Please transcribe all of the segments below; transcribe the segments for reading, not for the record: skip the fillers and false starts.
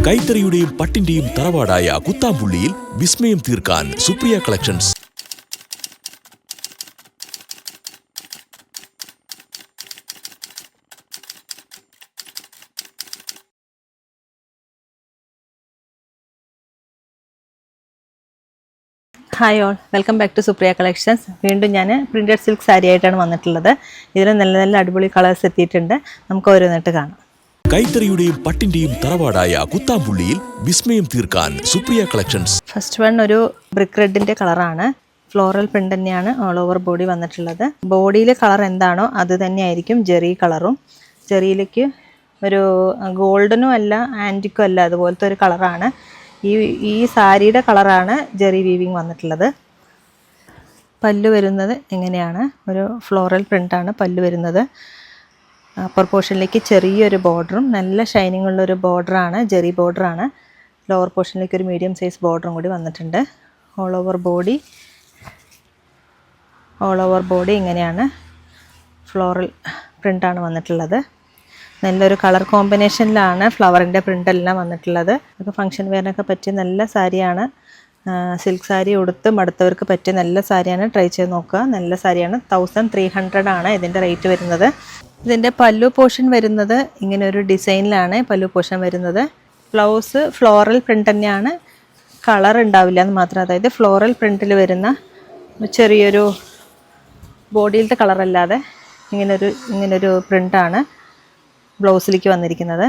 കൈത്തറിയുടെയും പട്ടിന്റെയും തറവാടായ കുത്താമ്പുള്ളിയിൽ വിസ്മയം തീർക്കാൻ Supriya collections. Hi all, welcome back to Supriya collections. വീണ്ടും ഞാൻ പ്രിൻറ്റഡ് സിൽക്ക് സാരി ആയിട്ടാണ് വന്നിട്ടുള്ളത്. ഇതിൽ നല്ല നല്ല അടിപൊളി കളേഴ്സ് എത്തിയിട്ടുണ്ട്. നമുക്ക് ഓരോന്നിട്ട് കാണാം. കൈത്തറിയുടെയും പട്ടിന്റെയും തറവാടായ കുത്താമ്പുള്ളിയിൽ വിസ്മയം തീർക്കാൻ സുപ്രിയ കളക്ഷൻസ്. ഫസ്റ്റ് വൺ ഒരു ബ്രിക്ക് റെഡിൻ്റെ കളറാണ്. ഫ്ലോറൽ പ്രിൻ്റ് തന്നെയാണ് ഓൾ ഓവർ ബോഡി വന്നിട്ടുള്ളത്. ബോഡിയിലെ കളർ എന്താണോ അത് തന്നെയായിരിക്കും ജെറി കളറും. ജെറിയിലേക്ക് ഒരു ഗോൾഡനും അല്ല ആൻറ്റിക്കും അല്ല, അതുപോലത്തെ ഒരു കളറാണ്. ഈ സാരിയുടെ കളറാണ് ജെറി വീവിങ് വന്നിട്ടുള്ളത്. പല്ലു വരുന്നത് എങ്ങനെയാണ്? ഒരു ഫ്ലോറൽ പ്രിൻ്റാണ് പല്ലു വരുന്നത്. അപ്പർ പോർഷനിലേക്ക് ചെറിയൊരു ബോർഡറും നല്ല ഷൈനിങ് ഉള്ളൊരു ബോർഡറാണ്, ജെറി ബോർഡറാണ്. ലോവർ പോർഷനിലേക്ക് ഒരു മീഡിയം സൈസ് ബോർഡറും കൂടി വന്നിട്ടുണ്ട്. ഓൾ ഓവർ ബോഡി ഇങ്ങനെയാണ്, ഫ്ലോറൽ പ്രിൻ്റാണ് വന്നിട്ടുള്ളത്. നല്ലൊരു കളർ കോമ്പിനേഷനിലാണ് ഫ്ലവറിൻ്റെ പ്രിൻ്റെല്ലാം വന്നിട്ടുള്ളത്. അതൊക്കെ ഫംഗ്ഷൻ വെയറിനൊക്കെ പറ്റിയ നല്ല സാരിയാണ്. സിൽക്ക് സാരി ഉടുത്ത് മടുത്തവർക്ക് പറ്റിയ നല്ല സാരിയാണ്. ട്രൈ ചെയ്ത് നോക്കുക. നല്ല സാരിയാണ്. 1300 ആണ് ഇതിൻ്റെ റേറ്റ് വരുന്നത്. ഇതിൻ്റെ പല്ലു പോർഷൻ വരുന്നത് ഇങ്ങനെ ഒരു ഡിസൈനിലാണ് പല്ലു പോർഷൻ വരുന്നത്. ബ്ലൗസ് ഫ്ലോറൽ പ്രിൻ്റ് തന്നെയാണ്, കളർ ഉണ്ടാവില്ല എന്ന് മാത്രം. അതായത് ഫ്ലോറൽ പ്രിൻറ്റിൽ വരുന്ന ചെറിയൊരു ബോഡിയിലത്തെ കളറല്ലാതെ ഇങ്ങനൊരു പ്രിൻ്റാണ് ബ്ലൗസിലേക്ക് വന്നിരിക്കുന്നത്.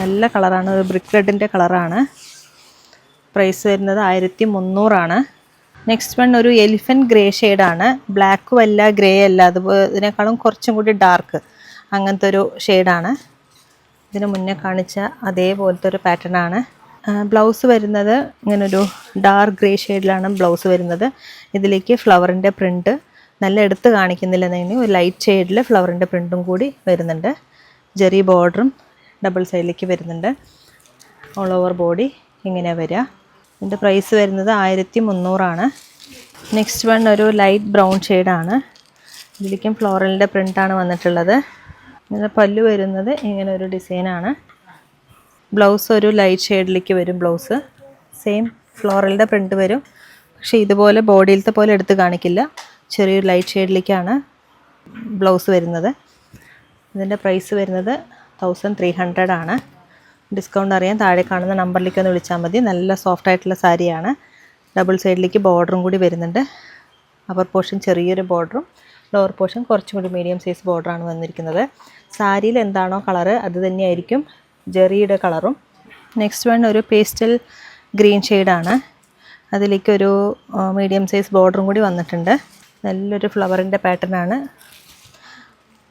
നല്ല കളറാണ്, ഒരു ബ്രിക്ക് റെഡിൻ്റെ കളറാണ്. പ്രൈസ് വരുന്നത് 1300 ആണ്. നെക്സ്റ്റ് വൺ ഒരു എലിഫൻറ്റ് ഗ്രേ ഷെയ്ഡാണ്. ബ്ലാക്കും അല്ല ഗ്രേ അല്ല, ഇതിനേക്കാളും കുറച്ചും കൂടി ഡാർക്ക് അങ്ങനത്തെ ഒരു ഷെയ്ഡാണ്. ഇതിന് മുന്നേ കാണിച്ച അതേപോലത്തെ ഒരു പാറ്റേൺ ആണ്. ബ്ലൗസ് വരുന്നത് ഇങ്ങനൊരു ഡാർക്ക് ഗ്രേ ഷെയ്ഡിലാണ് ബ്ലൗസ് വരുന്നത്. ഇതിലേക്ക് ഫ്ലവറിൻ്റെ പ്രിൻറ്റ് നല്ല എടുത്ത് കാണിക്കുന്നില്ലെന്നെങ്കിൽ ഒരു ലൈറ്റ് ഷെയ്ഡിൽ ഫ്ലവറിൻ്റെ പ്രിൻറ്റും കൂടി വരുന്നുണ്ട്. ജെറി ബോർഡറും ഡബിൾ സൈഡിലേക്ക് വരുന്നുണ്ട്. ഓൾ ഓവർ ബോഡി ഇങ്ങനെ വരിക. ഇതിൻ്റെ പ്രൈസ് വരുന്നത് 1300 ആണ്. നെക്സ്റ്റ് വൺ ഒരു ലൈറ്റ് ബ്രൗൺ ഷെയ്ഡാണ്. ഇതിലേക്കും ഫ്ലോറലിൻ്റെ പ്രിൻ്റാണ് വന്നിട്ടുള്ളത്. ഇതിൻ്റെ പല്ലു വരുന്നത് ഇങ്ങനെ ഒരു ഡിസൈനാണ്. ബ്ലൗസ് ഒരു ലൈറ്റ് ഷെയ്ഡിലേക്ക് വരും. ബ്ലൗസ് സെയിം ഫ്ലോറലിൻ്റെ പ്രിൻ്റ് വരും, പക്ഷേ ഇതുപോലെ ബോഡിയിലത്തെ പോലെ എടുത്ത് കാണിക്കില്ല. ചെറിയൊരു ലൈറ്റ് ഷെയ്ഡിലേക്കാണ് ബ്ലൗസ് വരുന്നത്. ഇതിൻ്റെ പ്രൈസ് വരുന്നത് 1300 ആണ്. ഡിസ്കൗണ്ട് അറിയാൻ താഴെ കാണുന്ന നമ്പറിലേക്ക് ഒന്ന് വിളിച്ചാൽ മതി. നല്ല സോഫ്റ്റ് ആയിട്ടുള്ള സാരിയാണ്. ഡബിൾ സൈഡിലേക്ക് ബോർഡറും കൂടി വരുന്നുണ്ട്. അപ്പർ പോർഷൻ ചെറിയൊരു ബോർഡറും ലോവർ പോർഷൻ കുറച്ചും കൂടി മീഡിയം സൈസ് ബോർഡറാണ് വന്നിരിക്കുന്നത്. സാരിയിൽ എന്താണോ കളറ് അത് തന്നെയായിരിക്കും ജെറിയുടെ കളറും. നെക്സ്റ്റ് വൺ ഒരു പേസ്റ്റൽ ഗ്രീൻ ഷെയ്ഡാണ്. അതിലേക്കൊരു മീഡിയം സൈസ് ബോർഡറും കൂടി വന്നിട്ടുണ്ട്. നല്ലൊരു ഫ്ലവറിൻ്റെ പാറ്റേൺ ആണ്.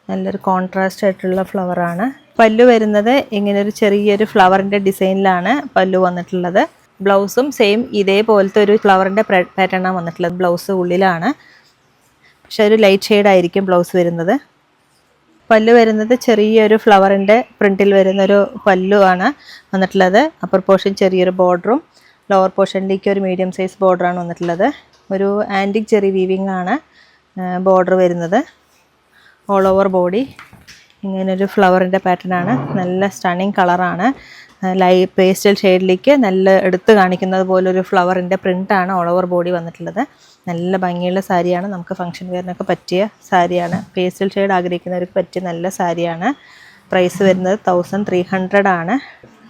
നല്ലൊരു കോൺട്രാസ്റ്റ് ആയിട്ടുള്ള ഫ്ലവറാണ്. പല്ലു വരുന്നത് ഇങ്ങനൊരു ചെറിയൊരു ഫ്ലവറിൻ്റെ ഡിസൈനിലാണ് പല്ലു വന്നിട്ടുള്ളത്. ബ്ലൗസും സെയിം ഇതേപോലത്തെ ഒരു ഫ്ലവറിൻ്റെ പാറ്റേണാണ് വന്നിട്ടുള്ളത്. ബ്ലൗസ് ഉള്ളിലാണ്, പക്ഷെ ഒരു ലൈറ്റ് ഷെയ്ഡായിരിക്കും ബ്ലൗസ് വരുന്നത്. പല്ലു വരുന്നത് ചെറിയൊരു ഫ്ലവറിൻ്റെ പ്രിൻറ്റിൽ വരുന്നൊരു പല്ലു ആണ് വന്നിട്ടുള്ളത്. അപ്പർ പോർഷൻ ചെറിയൊരു ബോർഡറും ലോവർ പോർഷനിലേക്ക് ഒരു മീഡിയം സൈസ് ബോർഡറാണ് വന്നിട്ടുള്ളത്. ഒരു ആൻറ്റിക് ജെറി വീവിങ് ആണ് ബോർഡർ വരുന്നത്. ഓൾ ഓവർ ബോഡി ഇങ്ങനൊരു ഫ്ലവറിൻ്റെ പാറ്റേൺ ആണ്. നല്ല സ്റ്റണ്ണിങ് കളറാണ്. പേസ്റ്റൽ ഷെയ്ഡിലേക്ക് നല്ല എടുത്ത് കാണിക്കുന്നത് പോലൊരു ഫ്ലവറിൻ്റെ പ്രിൻ്റാണ് ഓൾ ഓവർ ബോഡി വന്നിട്ടുള്ളത്. നല്ല ഭംഗിയുള്ള സാരിയാണ്. നമുക്ക് ഫംഗ്ഷൻ വെയറിനൊക്കെ പറ്റിയ സാരിയാണ്. പേസ്റ്റൽ ഷെയ്ഡ് ആഗ്രഹിക്കുന്നവർക്ക് പറ്റിയ നല്ല സാരിയാണ്. പ്രൈസ് വരുന്നത് 1300 ആണ്.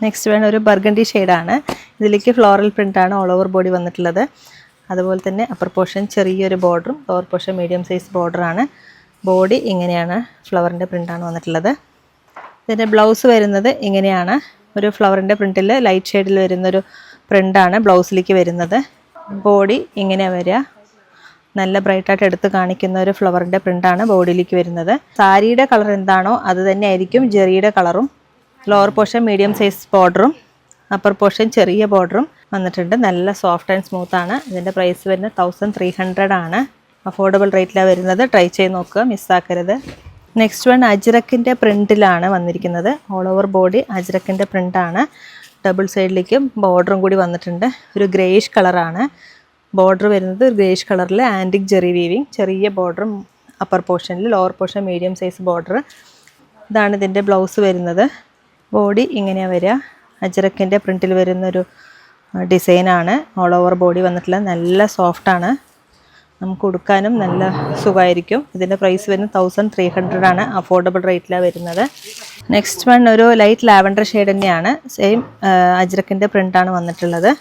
നെക്സ്റ്റ് വേണം ഒരു ബർഗണ്ടി ഷെയ്ഡാണ്. ഇതിലേക്ക് ഫ്ലോറൽ പ്രിൻ്റാണ് ഓൾ ഓവർ ബോഡി വന്നിട്ടുള്ളത്. അതുപോലെ തന്നെ അപ്പർ പോർഷൻ ചെറിയൊരു ബോർഡറും ലോവർ പോർഷൻ മീഡിയം സൈസ് ബോർഡറാണ്. ബോഡി ഇങ്ങനെയാണ്, ഫ്ലവറിൻ്റെ പ്രിൻ്റാണ് വന്നിട്ടുള്ളത്. ഇതിൻ്റെ ബ്ലൗസ് വരുന്നത് ഇങ്ങനെയാണ്. ഒരു ഫ്ലവറിൻ്റെ പ്രിൻറ്റിൽ ലൈറ്റ് ഷെയ്ഡിൽ വരുന്നൊരു പ്രിൻ്റാണ് ബ്ലൗസിലേക്ക് വരുന്നത്. ബോഡി ഇങ്ങനെ വരിക. നല്ല ബ്രൈറ്റായിട്ട് എടുത്ത് കാണിക്കുന്ന ഒരു ഫ്ലവറിൻ്റെ പ്രിൻ്റാണ് ബോഡിയിലേക്ക് വരുന്നത്. സാരിയുടെ കളർ എന്താണോ അത് തന്നെ ആയിരിക്കും ജെറിയുടെ കളറും. ലോവർ പോർഷൻ മീഡിയം സൈസ് ബോർഡറും അപ്പർ പോർഷൻ ചെറിയ ബോർഡറും വന്നിട്ടുണ്ട്. നല്ല സോഫ്റ്റ് ആൻഡ് സ്മൂത്ത് ആണ്. ഇതിൻ്റെ പ്രൈസ് വരുന്നത് 1300 ആണ്. അഫോർഡബിൾ റേറ്റിലാണ് വരുന്നത്. ട്രൈ ചെയ്ത് നോക്കുക, മിസ്സാക്കരുത്. നെക്സ്റ്റ് വൺ അജ്രക്കിൻ്റെ പ്രിൻറ്റിലാണ് വന്നിരിക്കുന്നത്. ഓൾ ഓവർ ബോഡി അജ്രക്കിൻ്റെ പ്രിൻ്റാണ്. ഡബിൾ സൈഡിലേക്കും ബോർഡറും കൂടി വന്നിട്ടുണ്ട്. ഒരു ഗ്രേയിഷ് കളറാണ് ബോർഡർ വരുന്നത്. ഒരു ഗ്രേയിഷ് കളറിൽ ആൻറ്റിക് ജെറി വീവിങ്, ചെറിയ ബോർഡറും അപ്പർ പോർഷനിൽ, lower portion medium size border. ഇതാണ് ഇതിൻ്റെ ബ്ലൗസ് വരുന്നത്. ബോഡി ഇങ്ങനെയാണ് വരിക. അജ്രക്കിൻ്റെ പ്രിൻറ്റിൽ വരുന്നൊരു ഡിസൈനാണ്. ഓൾ ഓവർ ബോഡി വന്നിട്ടുള്ള നല്ല സോഫ്റ്റാണ്, നമുക്ക് ഉടുക്കാനും നല്ല സുഖമായിരിക്കും. ഇതിൻ്റെ പ്രൈസ് വരുന്നത് 1300 ആണ്, അഫോർഡബിൾ റേറ്റിലാണ് വരുന്നത്. നെക്സ്റ്റ് വൺ ഒരു ലൈറ്റ് ലാവൻഡർ ഷെയ്ഡ് തന്നെയാണ്, സെയിം അജ്രക്കിൻ്റെ പ്രിൻ്റാണ് വന്നിട്ടുള്ളത്.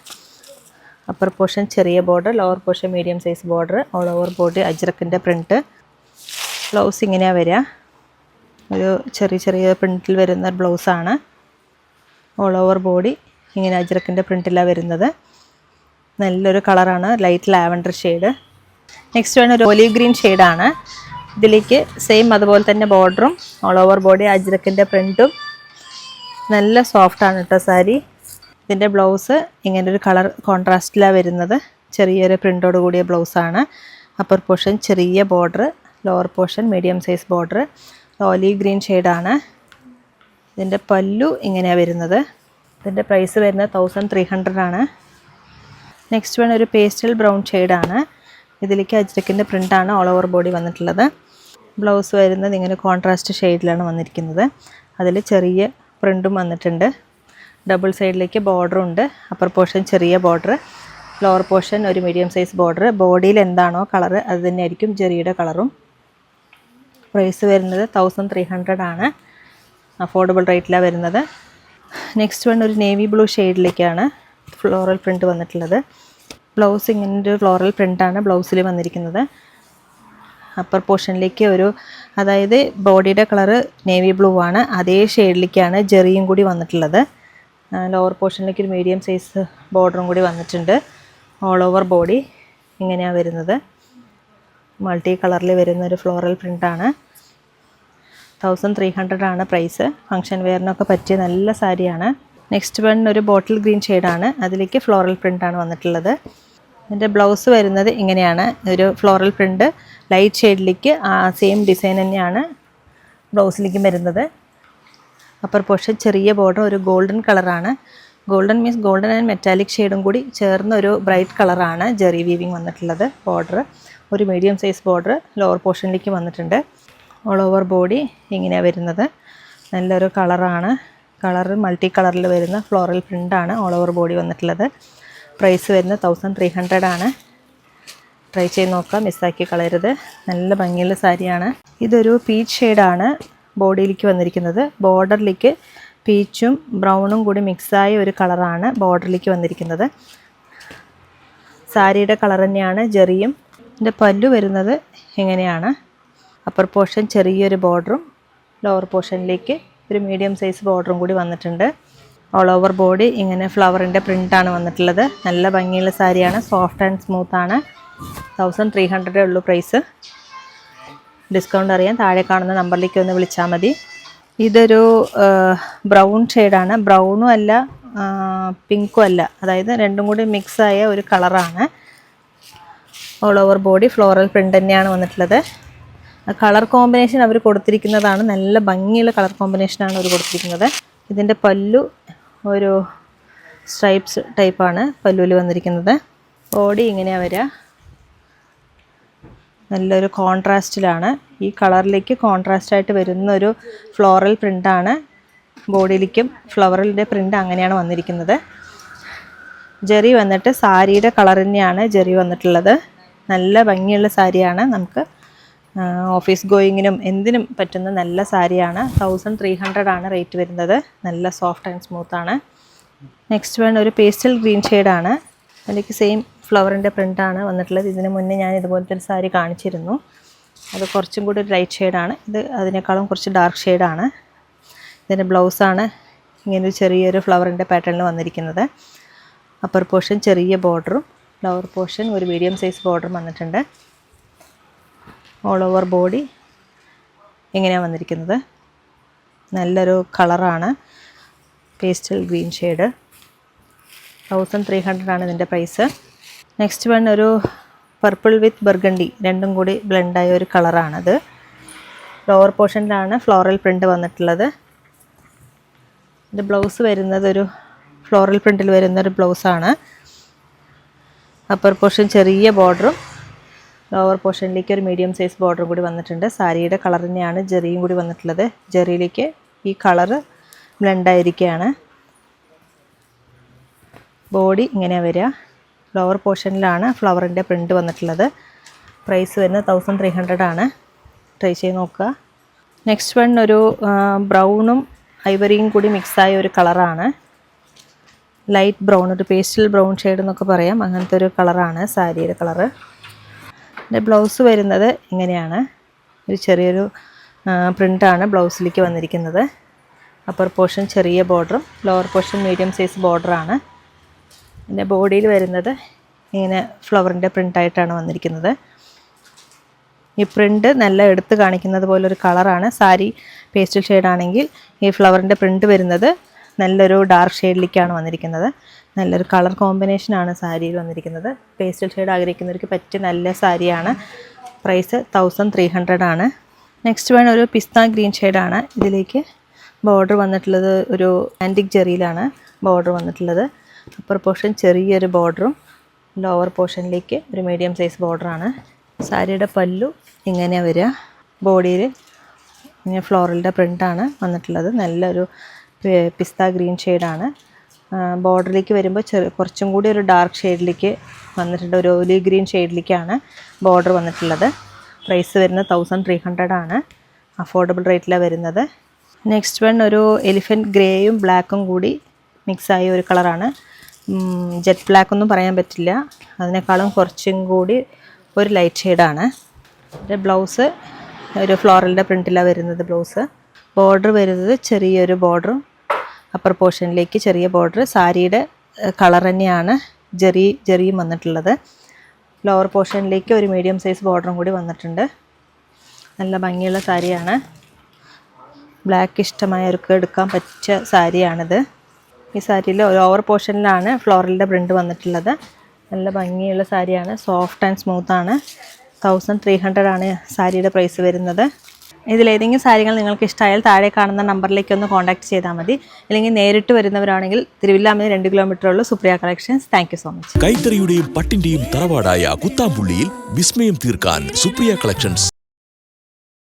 അപ്പർ പോർഷൻ ചെറിയ border, lower portion medium size border, all over body അജ്രക്കിൻ്റെ പ്രിൻറ്റ്. ബ്ലൗസ് ഇങ്ങനെയാണ് വരിക, ഒരു ചെറിയ ചെറിയ പ്രിൻറ്റിൽ വരുന്ന ബ്ലൗസാണ്. ഓൾ ഓവർ ബോഡി ഇങ്ങനെ അജ്രക്കിൻ്റെ പ്രിൻറ്റിലാണ് വരുന്നത്. നല്ലൊരു കളറാണ്, ലൈറ്റ് ലാവൻഡർ ഷെയ്ഡ്. നെക്സ്റ്റ് വേണം ഒരു ഒലീവ് ഗ്രീൻ ഷെയ്ഡാണ്. ഇതിലേക്ക് സെയിം അതുപോലെ തന്നെ ബോർഡറും ഓൾ ഓവർ ബോഡി അജ്രക്കിൻ്റെ പ്രിൻറ്റും. നല്ല സോഫ്റ്റാണ് കേട്ടോ സാരി. ഇതിൻ്റെ ബ്ലൗസ് ഇങ്ങനൊരു കളർ കോൺട്രാസ്റ്റിലാണ് വരുന്നത്, ചെറിയൊരു പ്രിൻ്റോട് കൂടിയ ബ്ലൗസാണ്. അപ്പർ പോർഷൻ ചെറിയ border, lower portion medium size border, olive green ഷെയ്ഡാണ്. ഇതിൻ്റെ പല്ലു ഇങ്ങനെയാണ് വരുന്നത്. ഇതിൻ്റെ പ്രൈസ് വരുന്നത് 1300 ആണ്. നെക്സ്റ്റ് വൺ ഒരു പേസ്റ്റൽ ബ്രൗൺ ഷെയ്ഡാണ്. ഇതിലേക്ക് അജ്രക്കിൻ്റെ പ്രിൻ്റാണ് ഓൾ ഓവർ ബോഡി വന്നിട്ടുള്ളത്. ബ്ലൗസ് വരുന്നത് ഇങ്ങനെ കോൺട്രാസ്റ്റ് ഷെയ്ഡിലാണ് വന്നിരിക്കുന്നത്. അതിൽ ചെറിയ പ്രിൻറ്റും വന്നിട്ടുണ്ട്. ഡബിൾ സൈഡിലേക്ക് ബോർഡറുണ്ട്. അപ്പർ പോർഷൻ ചെറിയ ബോർഡർ, ലോവർ പോർഷൻ ഒരു മീഡിയം സൈസ് ബോർഡർ. ബോഡിയിൽ എന്താണോ കളറ് അത് തന്നെയായിരിക്കും ജെറിയുടെ കളറും. പ്രൈസ് വരുന്നത് 1300 ആണ്, അഫോർഡബിൾ റേറ്റിലാണ് വരുന്നത്. നെക്സ്റ്റ് വൺ ഒരു നേവി ബ്ലൂ ഷെയ്ഡിലേക്കാണ് ഫ്ലോറൽ പ്രിൻറ്റ് വന്നിട്ടുള്ളത്. ബ്ലൗസ് ഇങ്ങനൊരു ഫ്ലോറൽ പ്രിൻ്റാണ് ബ്ലൗസിൽ വന്നിരിക്കുന്നത്. അപ്പർ പോർഷനിലേക്ക് ഒരു, അതായത് ബോഡിയുടെ കളറ് നേവി ബ്ലൂ ആണ്, അതേ ഷെയ്ഡിലേക്കാണ് ജെറിയും കൂടി വന്നിട്ടുള്ളത്. ലോവർ പോർഷനിലേക്ക് ഒരു മീഡിയം സൈസ് ബോർഡറും കൂടി വന്നിട്ടുണ്ട്. ഓൾ ഓവർ ബോഡി ഇങ്ങനെയാണ് വരുന്നത്. മൾട്ടി കളറിൽ വരുന്നൊരു ഫ്ലോറൽ പ്രിൻ്റാണ്. 1300 ആണ് പ്രൈസ്. ഫങ്ഷൻ വെയറിനൊക്കെ പറ്റിയ നല്ല സാരിയാണ്. നെക്സ്റ്റ് വൺ ഒരു ബോട്ടിൽ ഗ്രീൻ ഷെയ്ഡാണ്. അതിലേക്ക് ഫ്ലോറൽ പ്രിൻ്റാണ് വന്നിട്ടുള്ളത്. ഇതിൻ്റെ ബ്ലൗസ് വരുന്നത് ഇങ്ങനെയാണ്, ഒരു ഫ്ലോറൽ പ്രിൻ്റ് ലൈറ്റ് ഷെയ്ഡിലേക്ക് സെയിം ഡിസൈൻ തന്നെയാണ് ബ്ലൗസിലേക്കും വരുന്നത്. അപ്പർ പോർഷൻ ചെറിയ ബോർഡർ, ഒരു ഗോൾഡൻ കളറാണ്. Golden means golden and metallic ഷെയ്ഡും കൂടി ചേർന്ന ഒരു ബ്രൈറ്റ് കളറാണ് ജെറി വീവിങ് വന്നിട്ടുള്ളത്. ബോർഡർ ഒരു മീഡിയം സൈസ് ബോർഡർ ലോവർ പോർഷനിലേക്ക് വന്നിട്ടുണ്ട്. ഓൾ ഓവർ ബോഡി ഇങ്ങനെയാണ് വരുന്നത്. നല്ലൊരു കളറാണ്, കളറ് മൾട്ടി കളറിൽ വരുന്ന ഫ്ലോറൽ പ്രിൻ്റാണ് ഓൾ ഓവർ ബോഡി വന്നിട്ടുള്ളത്. പ്രൈസ് വരുന്നത് 1300 ആണ്. ട്രൈ ചെയ്ത് നോക്കാം, മിസ്സാക്കി കളയരുത്. നല്ല ഭംഗിയുള്ള സാരിയാണ്. ഇതൊരു പീച്ച് ഷെയ്ഡാണ് ബോഡിയിലേക്ക് വന്നിരിക്കുന്നത്. ബോർഡറിലേക്ക് പീച്ചും ബ്രൗണും കൂടി മിക്സായ ഒരു കളറാണ് ബോർഡറിലേക്ക് വന്നിരിക്കുന്നത്. സാരിയുടെ കളർ തന്നെയാണ് ജെറിയും. ഇതിൻ്റെ പല്ലു വരുന്നത് ഇങ്ങനെയാണ്. അപ്പർ പോർഷൻ ചെറിയൊരു ബോർഡറും ലോവർ പോർഷനിലേക്ക് ഒരു മീഡിയം സൈസ് ബോർഡറും കൂടി വന്നിട്ടുണ്ട്. ഓൾ ഓവർ ബോഡി ഇങ്ങനെ ഫ്ലവറിൻ്റെ പ്രിൻ്റാണ് വന്നിട്ടുള്ളത്. നല്ല ഭംഗിയുള്ള സാരിയാണ്, സോഫ്റ്റ് ആൻഡ് സ്മൂത്താണ്. 1300 ഉള്ളൂ പ്രൈസ്. ഡിസ്കൗണ്ട് അറിയാൻ താഴെ കാണുന്ന നമ്പറിലേക്ക് ഒന്ന് വിളിച്ചാൽ മതി. ഇതൊരു ബ്രൗൺ ഷെയ്ഡാണ്. ബ്രൗണും അല്ല പിങ്കും അല്ല, അതായത് രണ്ടും കൂടി മിക്സായ ഒരു കളറാണ്. All over body floral print തന്നെയാണ് വന്നിട്ടുള്ളത്. കളർ കോമ്പിനേഷൻ അവർ കൊടുത്തിരിക്കുന്നതാണ്, നല്ല ഭംഗിയുള്ള കളർ കോമ്പിനേഷനാണ് അവർ കൊടുത്തിരിക്കുന്നത്. ഇതിൻ്റെ പല്ലു ഒരു സ്ട്രൈപ്സ് ടൈപ്പാണ് പല്ലുവിൽ വന്നിരിക്കുന്നത്. ബോഡി ഇങ്ങനെയാണ് വരിക, നല്ലൊരു കോൺട്രാസ്റ്റിലാണ്. ഈ കളറിലേക്ക് കോൺട്രാസ്റ്റായിട്ട് വരുന്നൊരു ഫ്ലോറൽ പ്രിൻ്റാണ്. ബോഡിയിലേക്കും ഫ്ലവറിൻ്റെ പ്രിൻ്റ് അങ്ങനെയാണ് വന്നിരിക്കുന്നത്. ജെറി വന്നിട്ട് സാരിയുടെ കളർ തന്നെയാണ് ജെറി വന്നിട്ടുള്ളത്. നല്ല ഭംഗിയുള്ള സാരിയാണ്, നമുക്ക് ഓഫീസ് ഗോയിങ്ങിനും എന്തിനും പറ്റുന്ന നല്ല സാരിയാണ്. 1300 ആണ് റേറ്റ് വരുന്നത്. നല്ല സോഫ്റ്റ് ആൻഡ് സ്മൂത്താണ്. നെക്സ്റ്റ് വൺ ഒരു പേസ്റ്റൽ ഗ്രീൻ ഷെയ്ഡാണ്. അതിലേക്ക് സെയിം ഫ്ലവറിൻ്റെ പ്രിൻ്റാണ് വന്നിട്ടുള്ളത്. ഇതിന് മുന്നേ ഞാൻ ഇതുപോലത്തെ ഒരു സാരി കാണിച്ചിരുന്നു, അത് കുറച്ചും കൂടി ഒരു ലൈറ്റ് ഷെയ്ഡാണ്. ഇത് അതിനേക്കാളും കുറച്ച് ഡാർക്ക് ഷെയ്ഡാണ്. ഇതിൻ്റെ ബ്ലൗസാണ് ഇങ്ങനെ ചെറിയൊരു ഫ്ലവറിൻ്റെ പാറ്റേണിൽ വന്നിരിക്കുന്നത്. അപ്പർ പോർഷൻ ചെറിയ ബോർഡറും ലോവർ പോർഷൻ ഒരു മീഡിയം സൈസ് ബോർഡറും വന്നിട്ടുണ്ട്. ഓൾ ഓവർ ബോഡി ഇങ്ങനെയാണ് വന്നിരിക്കുന്നത്. നല്ലൊരു കളറാണ്, പേസ്റ്റൽ ഗ്രീൻ ഷെയ്ഡ്. 1300 ആണ് ഇതിൻ്റെ പ്രൈസ്. നെക്സ്റ്റ് വൺ ഒരു പർപ്പിൾ വിത്ത് ബർഗണ്ടി, രണ്ടും കൂടി ബ്ലെൻഡായ ഒരു കളറാണത്. ലോവർ പോർഷനിലാണ് ഫ്ലോറൽ പ്രിൻ്റ് വന്നിട്ടുള്ളത്. ഇതിൻ്റെ ബ്ലൗസ് വരുന്നത് ഒരു ഫ്ലോറൽ പ്രിൻറ്റിൽ വരുന്നൊരു ബ്ലൗസാണ്. അപ്പർ പോർഷൻ ചെറിയ ബോർഡറും ലോവർ പോർഷനിലേക്ക് ഒരു മീഡിയം സൈസ് ബോർഡറും കൂടി വന്നിട്ടുണ്ട്. സാരിയുടെ കളർ തന്നെയാണ് ജെറിയും കൂടി വന്നിട്ടുള്ളത്. ജെറിയിലേക്ക് ഈ കളറ് ബ്ലെൻഡായിരിക്കുകയാണ്. ബോഡി ഇങ്ങനെയാണ് വരിക. ലോവർ പോർഷനിലാണ് ഫ്ലവറിൻ്റെ പ്രിൻ്റ് വന്നിട്ടുള്ളത്. പ്രൈസ് വരുന്നത് 1300 ആണ്. ട്രൈ ചെയ്ത് നോക്കുക. നെക്സ്റ്റ് വൺ ഒരു ബ്രൗണും ഐവറിയും കൂടി മിക്സായ ഒരു കളറാണ്. ലൈറ്റ് ബ്രൗൺ, ഒരു പേസ്റ്റൽ ബ്രൗൺ ഷെയ്ഡ് എന്നൊക്കെ പറയാം. അങ്ങനത്തെ ഒരു കളറാണ് സാരിയുടെ കളറ്. എൻ്റെ ബ്ലൗസ് വരുന്നത് ഇങ്ങനെയാണ്. ഒരു ചെറിയൊരു പ്രിൻ്റാണ് ബ്ലൗസിലേക്ക് വന്നിരിക്കുന്നത്. അപ്പർ പോർഷൻ ചെറിയ ബോർഡറും ലോവർ പോർഷൻ മീഡിയം സൈസ് ബോർഡറാണ്. പിന്നെ ബോഡിയിൽ വരുന്നത് ഇങ്ങനെ ഫ്ലവറിൻ്റെ പ്രിൻ്റായിട്ടാണ് വന്നിരിക്കുന്നത്. ഈ പ്രിൻ്റ് നല്ല എടുത്ത് കാണിക്കുന്നത് പോലൊരു കളറാണ്. സാരി പേസ്റ്റൽ ഷെയ്ഡാണെങ്കിൽ ഈ ഫ്ലവറിൻ്റെ പ്രിൻ്റ് വരുന്നത് നല്ലൊരു ഡാർക്ക് ഷെയ്ഡിലേക്കാണ് വന്നിരിക്കുന്നത്. നല്ലൊരു കളർ കോമ്പിനേഷനാണ് സാരിയിൽ വന്നിരിക്കുന്നത്. പേസ്റ്റൽ ഷെയ്ഡ് ആഗ്രഹിക്കുന്നവർക്ക് പറ്റിയ നല്ല സാരിയാണ്. പ്രൈസ് 1300 ആണ്. നെക്സ്റ്റ് വേണം ഒരു പിസ്ത ഗ്രീൻ ഷെയ്ഡാണ്. ഇതിലേക്ക് ബോർഡർ വന്നിട്ടുള്ളത് ഒരു ആൻറ്റിക് ജെറിയിലാണ് ബോർഡർ വന്നിട്ടുള്ളത്. അപ്പർ പോർഷൻ ചെറിയൊരു ബോർഡറും ലോവർ പോർഷനിലേക്ക് ഒരു മീഡിയം സൈസ് ബോർഡറാണ്. സാരിയുടെ പല്ലു ഇങ്ങനെയാണ് വരിക. ബോഡിയിൽ ഇങ്ങനെ ഫ്ലോറലിൻ്റെ പ്രിൻ്റാണ് വന്നിട്ടുള്ളത്. നല്ലൊരു പിസ്ത ഗ്രീൻ ഷെയ്ഡാണ്. ബോർഡറിലേക്ക് വരുമ്പോൾ കുറച്ചും കൂടി ഒരു ഡാർക്ക് ഷെയ്ഡിലേക്ക് വന്നിട്ടുണ്ട്. ഒരു ഒലി ഗ്രീൻ ഷെയ്ഡിലേക്കാണ് ബോർഡർ വന്നിട്ടുള്ളത്. പ്രൈസ് വരുന്നത് 1300 ആണ്. അഫോർഡബിൾ റേറ്റിലാണ് വരുന്നത്. നെക്സ്റ്റ് വൺ ഒരു എലിഫൻറ്റ് ഗ്രേയും ബ്ലാക്കും കൂടി മിക്സായ ഒരു കളറാണ്. ജെറ്റ് ബ്ലാക്ക് ഒന്നും പറയാൻ പറ്റില്ല, അതിനേക്കാളും കുറച്ചും കൂടി ഒരു ലൈറ്റ് ഷെയ്ഡാണ്. എൻ്റെ ബ്ലൗസ് ഒരു ഫ്ലോറലിൻ്റെ പ്രിൻറ്റിലാണ് വരുന്നത്. ബ്ലൗസ് ബോർഡർ വരുന്നത് ചെറിയൊരു ബോർഡറും അപ്പർ പോർഷനിലേക്ക് ചെറിയ ബോർഡർ. സാരിയുടെ കളർ തന്നെയാണ് ജെറിയും വന്നിട്ടുള്ളത്. ലോവർ പോർഷനിലേക്ക് ഒരു മീഡിയം സൈസ് ബോർഡറും കൂടി വന്നിട്ടുണ്ട്. നല്ല ഭംഗിയുള്ള സാരിയാണ്. ബ്ലാക്ക് ഇഷ്ടമായവർക്ക് എടുക്കാൻ പറ്റിയ സാരിയാണിത്. ഈ സാരിയിൽ ലോവർ പോർഷനിലാണ് ഫ്ലോറലിൻ്റെ പ്രിൻ്റ് വന്നിട്ടുള്ളത്. നല്ല ഭംഗിയുള്ള സാരിയാണ്. Soft and സ്മൂത്താണ്. 1300 ആണ് സാരിയുടെ പ്രൈസ് വരുന്നത്. ഇതിലേതെങ്കിലും സാരികൾ നിങ്ങൾക്ക് ഇഷ്ടമായാൽ താഴെ കാണുന്ന നമ്പറിലേക്ക് ഒന്ന് കോൺടാക്ട് ചെയ്താൽ മതി. അല്ലെങ്കിൽ നേരിട്ട് വരുന്നവരാണെങ്കിൽ തിരുവില്ലാമല 2 കിലോമീറ്റർ ഉള്ള Supriya collections. Thank you so much. കൈത്തറിയുടെയും പട്ടിന്റെയും തറവാടായ കുത്താമ്പുള്ളിയിൽ വിസ്മയം തീർക്കാൻ സുപ്രിയ കളക്ഷൻസ്.